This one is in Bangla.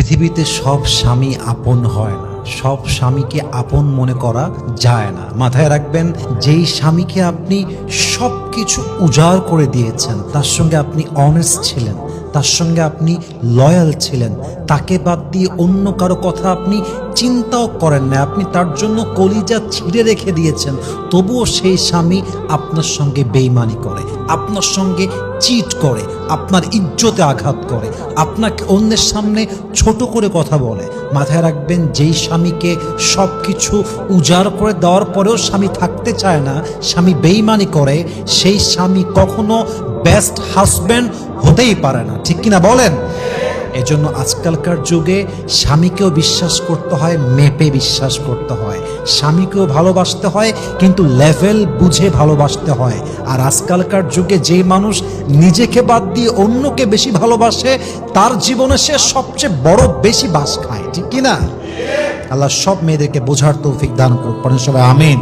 পৃথিবীতে সব স্বামী আপন হয় না, সব স্বামীকে আপন মনে করা যায় না। মাথায় রাখবেন, যেই স্বামীকে আপনি সব কিছু উজাড় করে দিয়েছেন, তার সঙ্গে আপনি অনেস্ট ছিলেন, তার সঙ্গে আপনি লয়াল ছিলেন, তাকে বাদ দিয়ে অন্য কারো কথা আপনি চিন্তাও করেন না, আপনি তার জন্য কলিজা ছিঁড়ে রেখে দিয়েছেন, তবুও সেই স্বামী আপনার সঙ্গে বেইমানি করে, আপনার সঙ্গে চিট করে, আপনার ইজ্জতে আঘাত করে, আপনাকে অন্যের সামনে ছোট করে কথা বলে। মাথায় রাখবেন, যেই স্বামীকে সব কিছু উজাড় করে দেওয়ার পরেও স্বামী থাকতে চায় না, স্বামী বেইমানি করে, সেই স্বামী কখনো বেস্ট হাজব্যান্ড হতেই পারে না। ঠিক কিনা বলেন? এজন্য আজকালকার যুগে স্বামীকেও বিশ্বাস করতে হয়, মেপে বিশ্বাস করতে হয়। স্বামীকেও ভালোবাসতে হয়, কিন্তু লেভেল বুঝে ভালোবাসতে হয়। আর আজকালকার যুগে যে মানুষ নিজেকে বাদ দিয়ে অন্যকে বেশি ভালোবাসে, তার জীবনে সে সবচেয়ে বড় বেশি বাস খায়। ঠিক কিনা? আল্লাহ সব মেয়েদেরকে বোঝার তৌফিক দান করুক। সবাই আমিন।